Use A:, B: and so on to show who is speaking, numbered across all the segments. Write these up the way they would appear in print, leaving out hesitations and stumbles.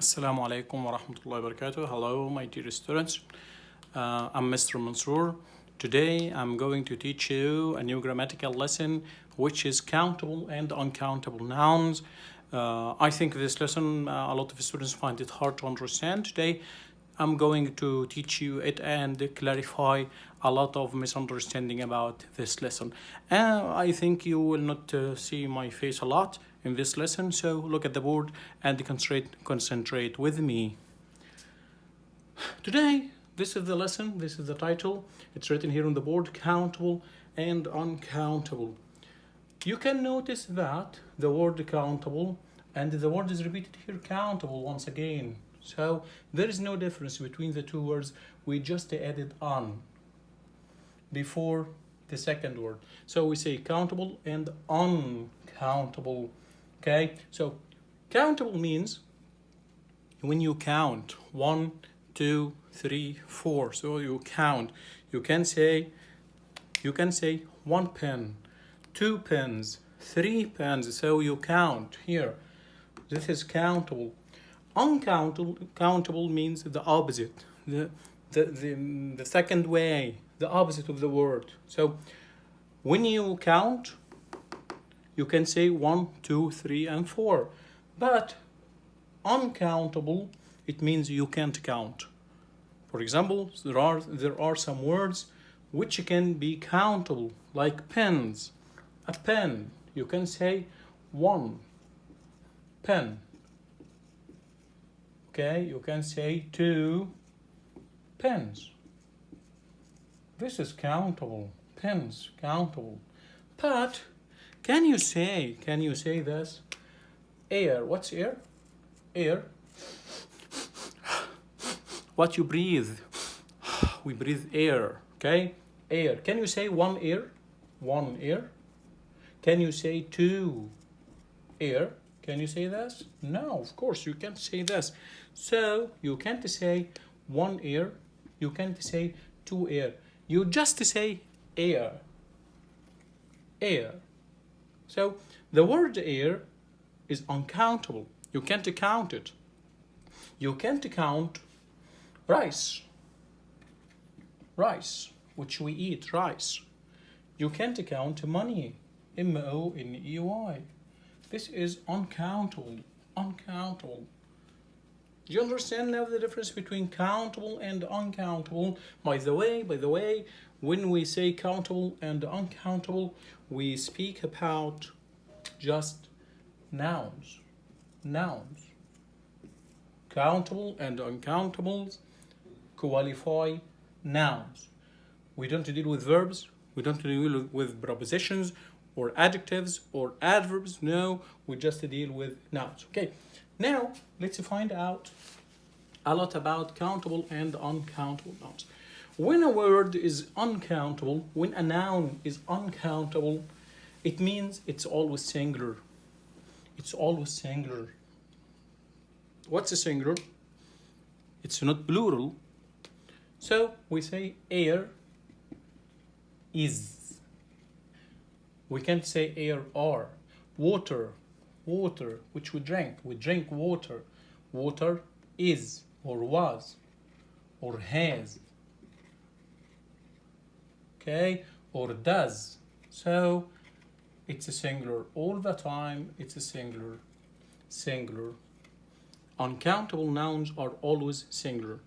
A: Assalamu alaikum wa rahmatullahi wa barakatuh. Hello, my dear students. I'm Mr. Mansour. Today, I'm going to teach you a new grammatical lesson, which is countable and uncountable nouns. I think this lesson, a lot of students find it hard to understand. Today, I'm going to teach you it and clarify a lot of misunderstanding about this lesson. I think you will not see my face a lot in this lesson, so look at the board and concentrate with me. Today, this is the lesson, this is the title. It's written here on the board, countable and uncountable. You can notice that the word countable and the word is repeated here, countable, once again. So there is no difference between the two words. We just added on before the second word. So we say countable and uncountable. Okay, so countable means when you count 1, 2, 3, 4. So you count. You can say 1 pen, 2 pens, 3 pens. So you count here. This is countable. Uncountable means the opposite, the second way, the opposite of the word. So when you count, you can say 1, 2, 3, and 4. But uncountable, it means you can't count. For example, there are some words which can be countable, like pens. A pen, you can say 1 pen. Okay, you can say 2 pens. This is countable. Pens, countable. But can you say this? Air. What's air? Air. What you breathe. We breathe air. Okay? Air. Can you say 1 air? 1 air. Can you say 2 air? Can you say this? No, of course you can't say this. So you can't say 1 air. You can't say 2 air. You just say air. Air. So the word air is uncountable. You can't count it. You can't count rice. Rice, which we eat, rice. You can't count money. M-O-N-E-Y. This is uncountable. Uncountable. Do you understand now the difference between countable and uncountable? By the way, when we say countable and uncountable, we speak about just nouns. Nouns. Countable and uncountable qualify nouns. We don't deal with verbs. We don't deal with prepositions or adjectives or adverbs. No, we just deal with nouns. Okay, now let's find out a lot about countable and uncountable nouns. When a word is uncountable, when a noun is uncountable, it means it's always singular. It's always singular. What's a singular? It's not plural. So we say air is. We can't say air are. Water, water, which we drink. We drink water. Water is, or was, or has. Okay, or does. So it's a singular. All the time, it's a singular. Singular. Uncountable nouns are always singular.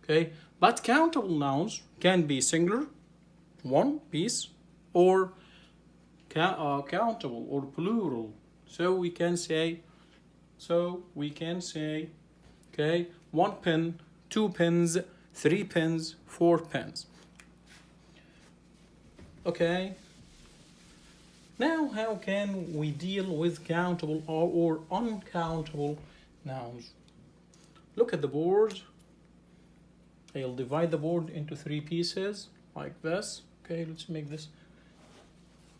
A: Okay, but countable nouns can be singular, one piece, or countable or plural. So we can say, okay, 1 pen, 2 pens, 3 pens, 4 pens. Okay. Now, how can we deal with countable or uncountable nouns? Look at the board. I'll divide the board into 3 pieces like this. Okay, let's make this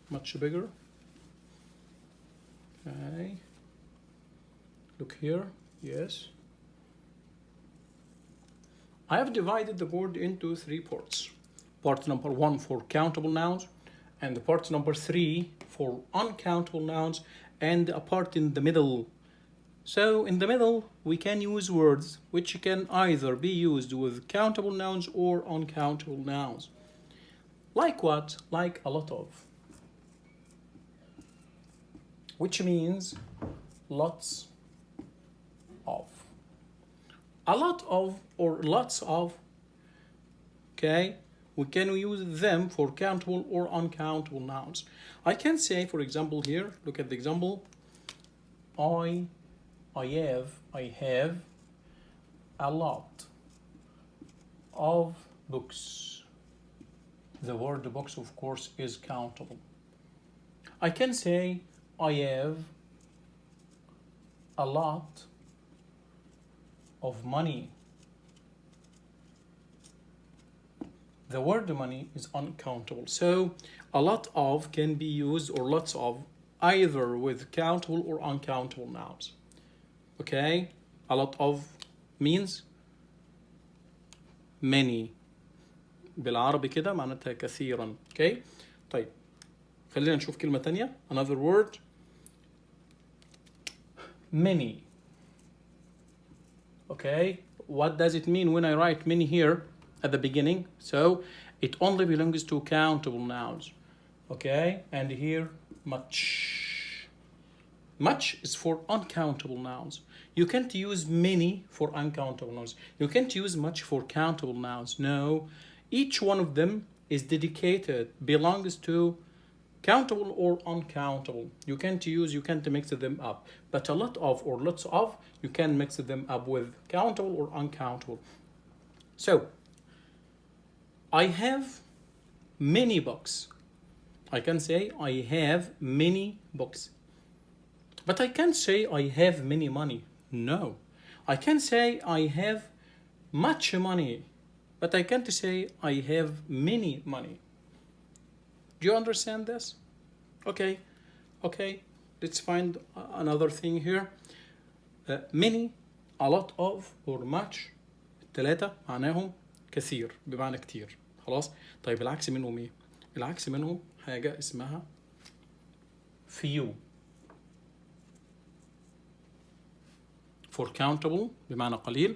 A: much bigger. Okay. Look here. Yes. I have divided the board into 3 parts. Part number 1 for countable nouns, and the part number 3 for uncountable nouns, and a part in the middle So in the middle, we can use words which can either be used with countable nouns or uncountable nouns. Like what? Like a lot of, which means lots of. A lot of or lots of, okay? We can use them for countable or uncountable nouns. I can say, for example, here, look at the example. I have a lot of books. The word books, of course, is countable. I can say I have a lot of money. The word money is uncountable. So a lot of can be used, or lots of, either with countable or uncountable nouns. Okay? A lot of means many. بالعربي كده معناتها كثيرا. Okay? طيب خلينا نشوف كلمة تانية. Another word. Many. Okay? What does it mean when I write many here at the beginning? So it only belongs to countable nouns. Okay? And here much. Much is for uncountable nouns. You can't use many for uncountable nouns. You can't use much for countable nouns. No. Each one of them is dedicated, belongs to countable or uncountable. You can't mix them up. But a lot of or lots of, you can mix them up with countable or uncountable. So, I have many books. I can say I have many books. But I can't say I have many money. No. I can say I have much money. But I can't say I have many money. Do you understand this? Okay. Let's find another thing here. Many, a lot of, or much. الثلاثة معناهم كثير بمعنى كتير. خلاص؟ طيب العكس منهم ايه؟ العكس منهم حاجة اسمها few. For countable بمعنى قليل.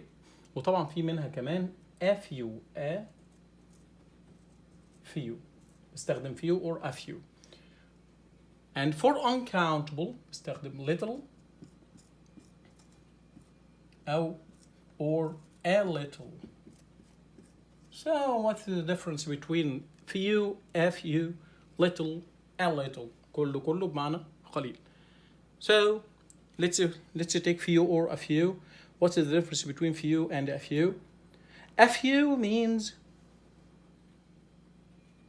A: وطبعا في منها كمان a few. استخدم few or a few. And for uncountable استخدم little أو or a little. So what's the difference between few, a few, little, a little? كله بمعنى قليل. So let's take few or a few. What's the difference between few and a few? A few means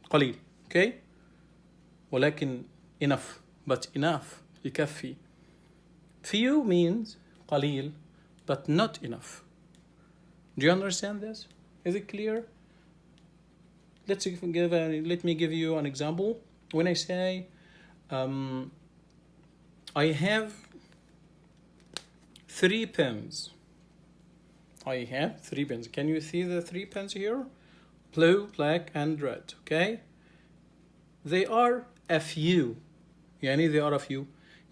A: قليل, okay? ولكن enough, but enough يكفي. Few means قليل, but not enough. Do you understand this? Is it clear? Let me give you an example. When I say I have 3 pens. I have 3 pens. Can you see the 3 pens here? Blue, black, and red. Okay? They are a few. يعني they are a few.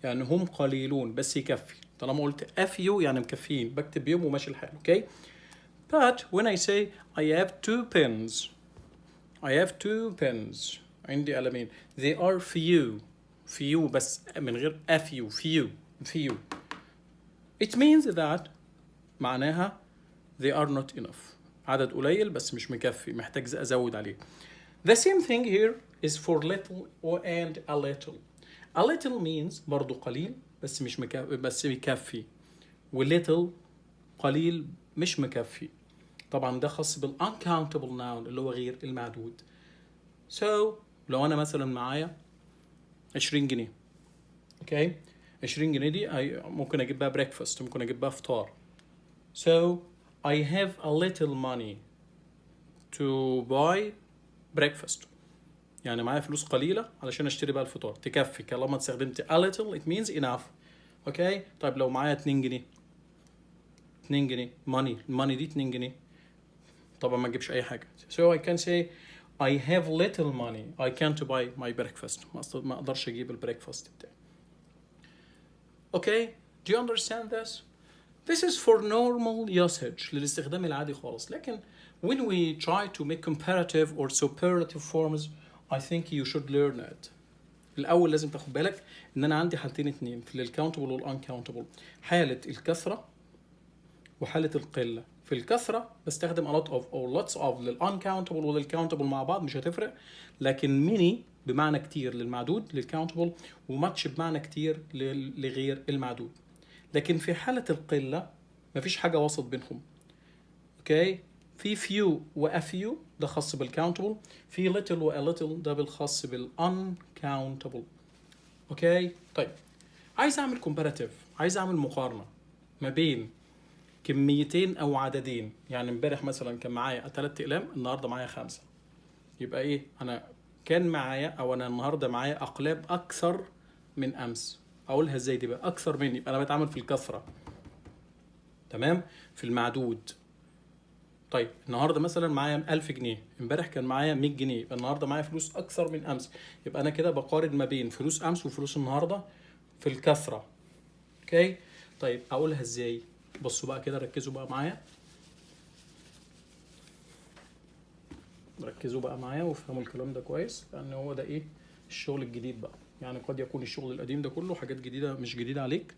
A: يعني هم قليلون بس يكفي. طالما قلت a few يعني مكفيين. بكتب بيهم وماشي الحال. Okay? But when I say I have 2 pens. I have 2 pens. عندي قلمين. They are few. Few بس من غير a few. Few. It means that معناها they are not enough. عدد قليل بس مش مكفي. محتاج أزود عليه. The same thing here is for little and a little. A little means برضو قليل بس مش مكفي بس يكفي. و little قليل مش مكفي. طبعا ده خاص بال uncountable noun اللي هو غير المعدود. So لو أنا مثلا معايا 20 جنيه. Okay? 20 جنيه دي ممكن أجيب بها breakfast. ممكن أجيب بها فطار. So I have a little money to buy breakfast. يعني معايا فلوس قليلة علشان أشتري بها الفطار. تكفي. طالما استخدمت a little it means enough. Okay? طيب لو معايا 2 جنيه. 2 جنيه money دي 2 جنيه. طبعا ما أجيبش أي حاجة. So I can say I have little money. I can't buy my breakfast. ما أقدرش أجيب البريكفاست بتاعي. Okay? Do you understand this? This is for normal usage, للاستخدام العادي خالص. لكن when we try to make comparative or superlative forms, I think you should learn it. الأول لازم تاخد بالك إن أنا عندي حالتين اتنين في الكاونتبل والانكاونتبل، حالة الكثرة وحالة القلة. في الكثرة بستخدم a lot of or lots of للuncountable وللcountable مع بعض مش هتفرق، لكن many بمعنى كتير للمعدود للكاونتبل وماتش بمعنى كتير لغير المعدود. لكن في حالة القلة مفيش حاجة وسط بينهم. اوكي، في few و a few ده خاص بالcountable، في little و a little ده بالخاص بالuncountable. اوكي، طيب عايز اعمل comparative، عايز اعمل مقارنة ما بين كميتين او عددين. يعني امبارح مثلا كان معايا 3 اقلام، النهارده معايا 5، يبقى ايه؟ انا كان معايا او انا النهارده معايا اقلام اكثر من امس. اقولها ازاي دي بقى؟ اكثر من، يبقى انا بتعامل في الكثره. تمام، في المعدود. طيب النهارده مثلا معايا 1000 جنيه، امبارح كان معايا 100 جنيه، يبقى النهارده معايا فلوس اكثر من امس. يبقى انا كده بقارن ما بين فلوس امس وفلوس النهارده في الكثره. اوكي، طيب اقولها ازاي؟ بصوا بقى كده، ركزوا بقى معايا، ركزوا بقى معايا وافهموا الكلام ده كويس، لان هو ده ايه؟ الشغل الجديد بقى. يعني قد يكون الشغل القديم ده كله حاجات جديده مش جديده عليك،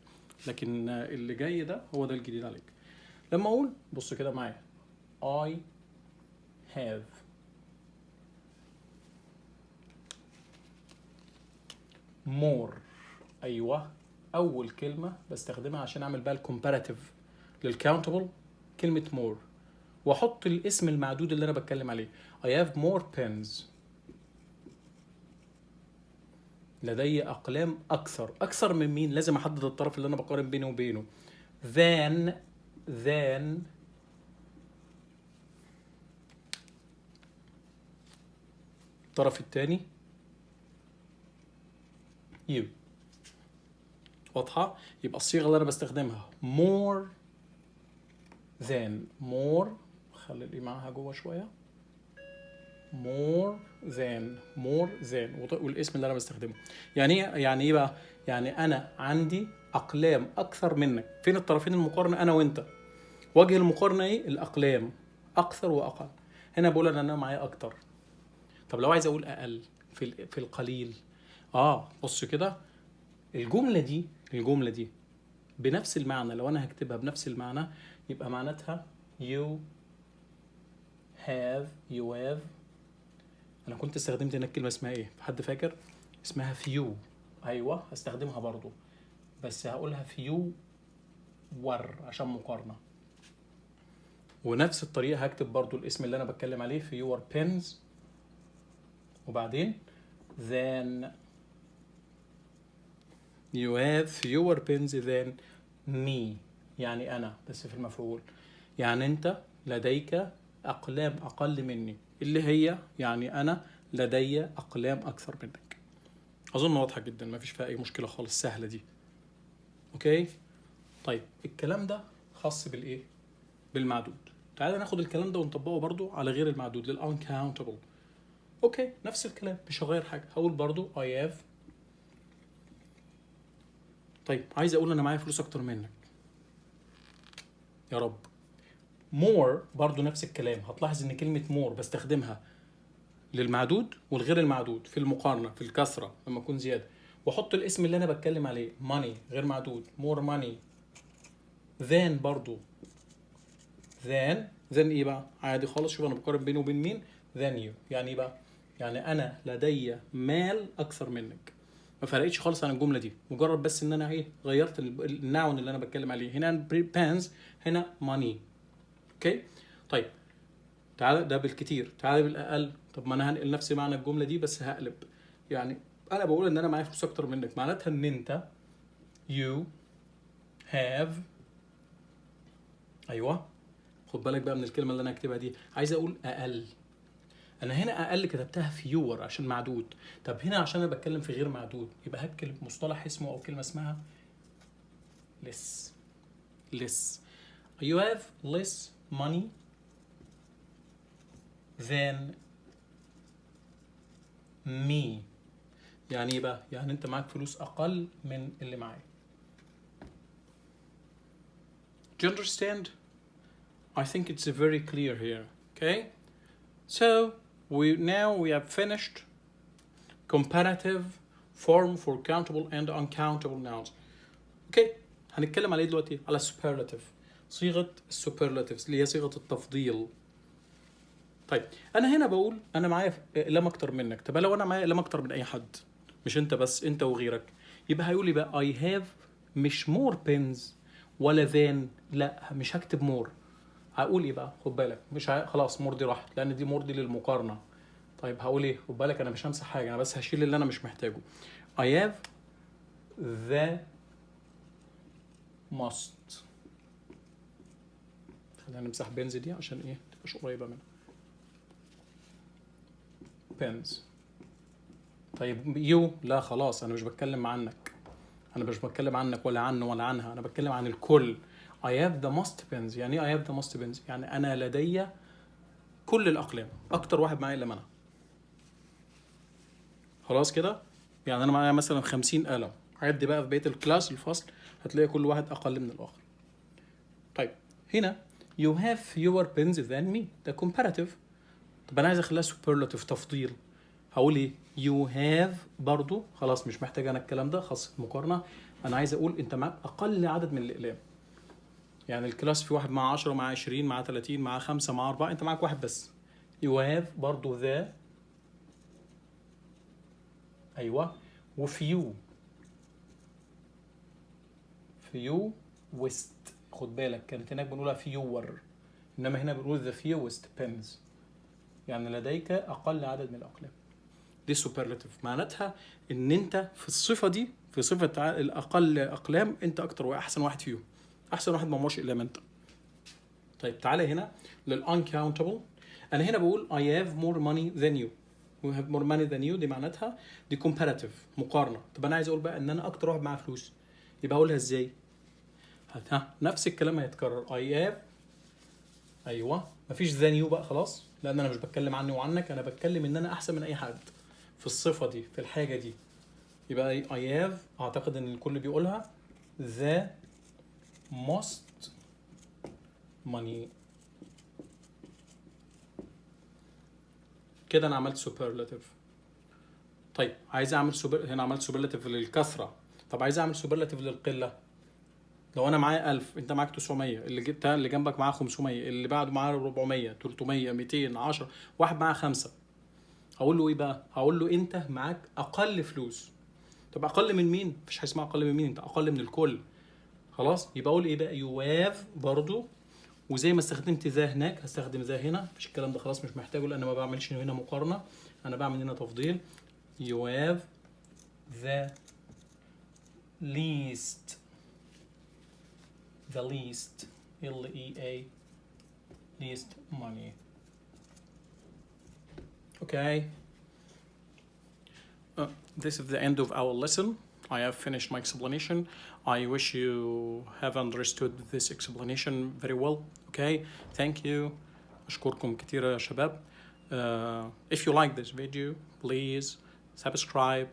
A: لكن اللي جاي ده هو ده الجديد عليك. لما اقول بص كده معايا I have more، ايوه، اول كلمه بستخدمها عشان اعمل بقى الكومباراتيف للكاونتبل كلمه more، واحط الاسم المعدود اللي انا بتكلم عليه. I have more pens، لدي اقلام اكثر. اكثر من مين؟ لازم احدد الطرف اللي انا بقارن بينه وبينه. than الطرف الثاني you. واضحه؟ يبقى الصيغه اللي انا بستخدمها more than، more، خلي الايه معاها جوه شويه، more than والاسم اللي انا بستخدمه. يعني ايه؟ يعني ايه بقى؟ يعني انا عندي اقلام اكثر منك. فين الطرفين المقارنه؟ انا وانت. وجه المقارنه ايه؟ الاقلام، اكثر واقل. هنا بقول ان انا معايا اكتر. طب لو عايز اقول اقل في القليل، بص كده، الجمله دي بنفس المعنى، لو انا هكتبها بنفس المعنى يبقى معناتها you have. انا كنت استخدمت هنا الكلمه اسمها ايه؟ حد فاكر؟ اسمها few. ايوه، هستخدمها برضو، بس هقولها fewer عشان مقارنه. ونفس الطريقه هكتب برضو الاسم اللي انا بتكلم عليه fewer pens، وبعدين than you have fewer pens than me، يعني انا بس في المفعول. يعني انت لديك اقلام اقل مني، اللي هي يعني انا لدي اقلام اكثر منك. اظن واضحه جدا، ما فيش فيها اي مشكله خالص، سهله دي. اوكي، طيب الكلام ده خاص بالايه؟ بالمعدود. تعالى ناخد الكلام ده ونطبقه برضو على غير المعدود للuncountable. اوكي، نفس الكلام، مش هغير حاجه، هقول برضو I have. طيب عايز اقول انا معايا فلوس اكتر منك، يا رب. more برضو نفس الكلام. هتلاحظ ان كلمه more بستخدمها للمعدود والغير المعدود في المقارنه في الكسره لما اكون زياده، واحط الاسم اللي انا بتكلم عليه money غير معدود more money. than برضو than ايه بقى؟ عادي خالص، شوف انا بقارن بينه وبين مين؟ than you. يعني ايه بقى؟ يعني انا لدي مال اكثر منك. ما فرقتش خالص عن الجمله دي، مجرد بس ان انا ايه؟ غيرت الناون اللي انا بتكلم عليه. هنا pens، هنا money. اوكي، طيب تعالى ده بالكتير، تعالى بالاقل. طب ما انا هنقل نفس معنى الجمله دي بس هقلب. يعني انا بقول ان انا معايا فلوس اكتر منك، معناتها ان انت you have. ايوه، خد بالك بقى من الكلمه اللي انا هكتبها دي. عايز اقول اقل، انا هنا اقل كتبتها fewer عشان معدود. طب هنا عشان انا بتكلم في غير معدود، يبقى هكتب مصطلح اسمه او كلمه اسمها less. you have less money than me. يعني ايه بقى؟ يعني انت معاك فلوس اقل من اللي معايا. Do you understand? I think it's very clear here. Okay, so we have finished comparative form for countable and uncountable nouns. Okay, هنتكلم على ايه دلوقتي؟ على superlative، صيغة superlatives اللي هي صيغة التفضيل. طيب انا هنا بقول انا معايا اقلام اكتر منك. طب لو انا معايا اقلام اكتر من اي حد، مش انت بس، انت وغيرك، يبقى هيقول لي بقى I have مش more pens ولا than، لا مش هكتب more. هقول ايه بقى؟ خد بالك، مش خلاص مور دي راحت لان دي مور دي للمقارنه. طيب هقول ايه؟ خد بالك انا مش همسح حاجه، انا بس هشيل اللي انا مش محتاجه. I have the must. خلينا نمسح بنز دي عشان ايه؟ تبقاش قريبه منها. pens. طيب يو، لا خلاص انا مش بتكلم عنك، انا مش بتكلم عنك ولا عنه ولا عنها، انا بتكلم عن الكل. I have the most pens. يعني ايه I have the most pens؟ يعني انا لدي كل الاقلام، اكتر واحد معايا الا انا. خلاص كده؟ يعني انا معايا مثلا 50 قلم، عد بقى في بقيه الكلاس الفصل هتلاقي كل واحد اقل من الاخر. طيب هنا you have fewer pens than me، ده comparative. طب انا عايز اخليها superlative، تفضيل. هقول ايه؟ you have برضو خلاص مش محتاج انا الكلام ده، خاصة مقارنة. انا عايز اقول انت معاك اقل عدد من الاقلام. يعني الكلاس في واحد مع 10 مع 20 مع 30 مع 5 مع 4، انت معاك واحد بس. you have برضو the، ايوه، وفيو، فيو وست. خد بالك كانت هناك بنقولها فيور، انما هنا بنقول the fewest pens، يعني لديك اقل عدد من الاقلام. دي superlative، معناتها ان انت في الصفه دي، في صفه الاقل اقلام، انت اكتر واحسن واحد فيهم، احسن واحد ما معوش اقلام انت. طيب تعالى هنا للuncountable. انا هنا بقول I have more money than you. we have more money than you، دي معناتها دي comparative، مقارنه. طب انا عايز اقول بقى ان انا اكتر واحد معاه فلوس، يبقى اقولها ازاي؟ ها نفس الكلام هيتكرر. I have، ايوه، مفيش than you بقى خلاص، لان انا مش بتكلم عني وعنك، انا بتكلم ان انا احسن من اي حد في الصفه دي، في الحاجه دي. يبقى I have، اعتقد ان الكل بيقولها the most money. كده انا عملت superlative. طيب عايز اعمل هنا عملت superlative للكثره. طب عايز اعمل superlative للقله. لو انا معايا 1000، انت معاك 900، اللي جنبك معاه 500، اللي بعده معاه 400 300 210، واحد معاه 5، هقول له ايه بقى؟ هقول له انت معاك اقل فلوس. طب اقل من مين؟ مفيش حاجه اسمها اقل من مين، انت اقل من الكل. خلاص يبقى اقول ايه بقى؟ you have برضو، وزي ما استخدمت ذا هناك هستخدم ذا هنا. مفيش الكلام ده خلاص مش محتاجه، لان ما بعملش هنا مقارنه، انا بعمل هنا تفضيل. you have the least، the least، L-E-A، least money. Okay. This is the end of our lesson. I have finished my explanation. I wish you have understood this explanation very well. Okay. Thank you. أشكركم كتير يا شباب. If you like this video, please subscribe,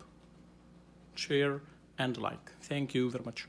A: share, and like. Thank you very much.